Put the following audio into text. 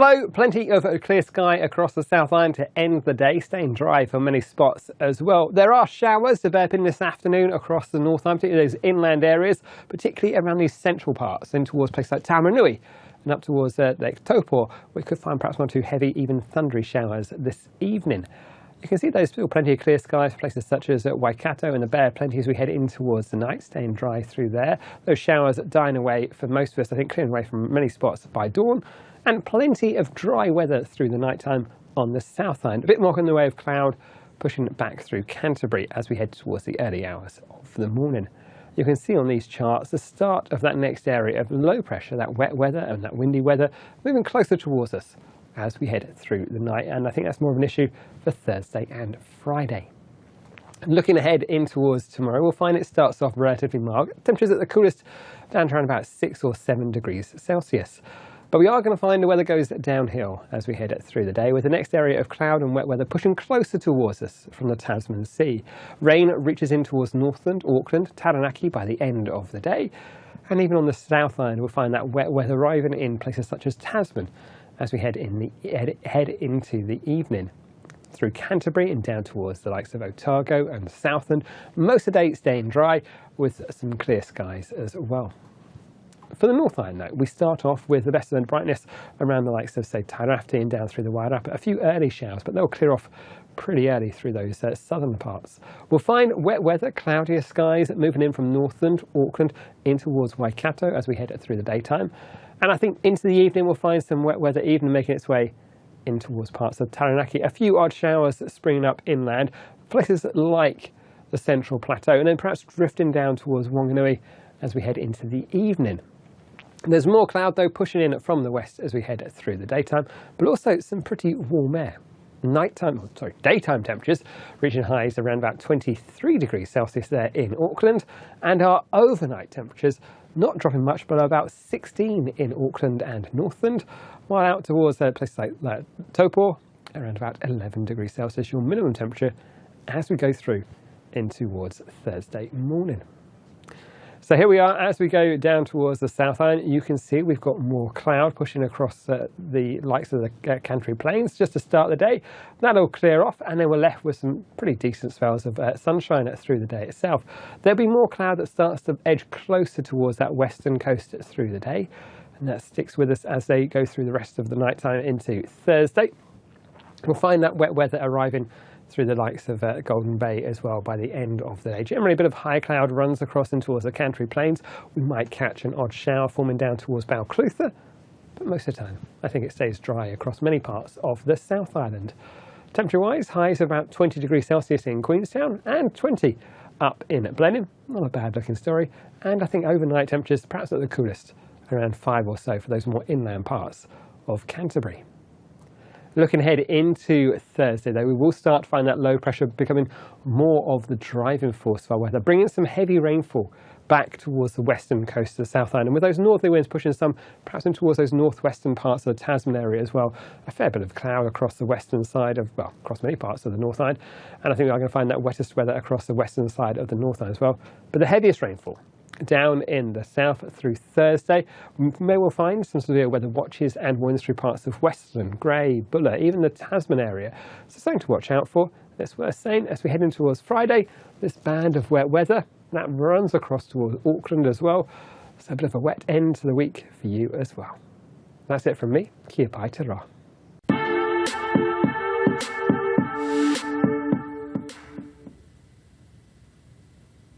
Hello, plenty of clear sky across the South Island to end the day, staying dry for many spots as well. There are showers developing this afternoon across the North Island, particularly those inland areas, particularly around these central parts, in towards places like Taumarunui and up towards Lake Taupo. We could find perhaps one or two heavy, even thundery showers this evening. You can see there's still plenty of clear skies for places such as Waikato and the Bear, plenty as we head in towards the night, staying dry through there. Those showers dying away for most of us, I think clearing away from many spots by dawn, and plenty of dry weather through the night time on the South Island. A bit more in the way of cloud pushing back through Canterbury as we head towards the early hours of the morning. You can see on these charts the start of that next area of low pressure, that wet weather and that windy weather, moving closer towards us as we head through the night, and I think that's more of an issue for Thursday and Friday. Looking ahead in towards tomorrow, we'll find it starts off relatively mild. Temperatures at the coolest down to around about 6 or 7 degrees Celsius. But we are going to find the weather goes downhill as we head through the day, with the next area of cloud and wet weather pushing closer towards us from the Tasman Sea. Rain reaches in towards Northland, Auckland, Taranaki by the end of the day. And even on the South Island, we'll find that wet weather arriving in places such as Tasman as we head into the evening. Through Canterbury and down towards the likes of Otago and Southland, most of the day staying dry with some clear skies as well. For the North Island though, we start off with the best of the brightness around the likes of, say, Tairāwhiti and down through the Wairarapa. A few early showers, but they'll clear off pretty early through those southern parts. We'll find wet weather, cloudier skies moving in from Northland, Auckland, in towards Waikato as we head through the daytime. And I think into the evening we'll find some wet weather even making its way in towards parts of Taranaki. A few odd showers springing up inland, places like the Central Plateau, and then perhaps drifting down towards Wanganui as we head into the evening. There's more cloud though pushing in from the west as we head through the daytime, but also some pretty warm air. Daytime temperatures reaching highs around about 23 degrees Celsius there in Auckland, and our overnight temperatures not dropping much, but about 16 in Auckland and Northland, while out towards places like Taupo, around about 11 degrees Celsius, your minimum temperature as we go through in towards Thursday morning. So here we are as we go down towards the South Island. You can see we've got more cloud pushing across the likes of the Canterbury Plains just to start the day. That'll clear off, and then we're left with some pretty decent spells of sunshine through the day itself. There'll be more cloud that starts to edge closer towards that western coast through the day, and that sticks with us as they go through the rest of the night time into Thursday. We'll find that wet weather arriving through the likes of Golden Bay as well by the end of the day. Generally a bit of high cloud runs across in towards the Canterbury Plains. We might catch an odd shower forming down towards Balclutha, but most of the time I think it stays dry across many parts of the South Island. Temperature wise, highs of about 20 degrees Celsius in Queenstown and 20 up in Blenheim. Not a bad looking story. And I think overnight temperatures perhaps at the coolest, around 5 or so for those more inland parts of Canterbury. Looking ahead into Thursday though, we will start to find that low pressure becoming more of the driving force of our weather, bringing some heavy rainfall back towards the western coast of the South Island, and with those northerly winds pushing some perhaps in towards those northwestern parts of the Tasman area as well. A fair bit of cloud across the western side of, well, across many parts of the North Island, and I think we are going to find that wettest weather across the western side of the North Island as well. But the heaviest rainfall down in the south through Thursday. We may well find some severe weather watches and winds through parts of Western, Grey, Buller, even the Tasman area. So something to watch out for. That's worth saying as we head in towards Friday. This band of wet weather that runs across towards Auckland as well. So a bit of a wet end to the week for you as well. That's it from me. Kia pai te rā.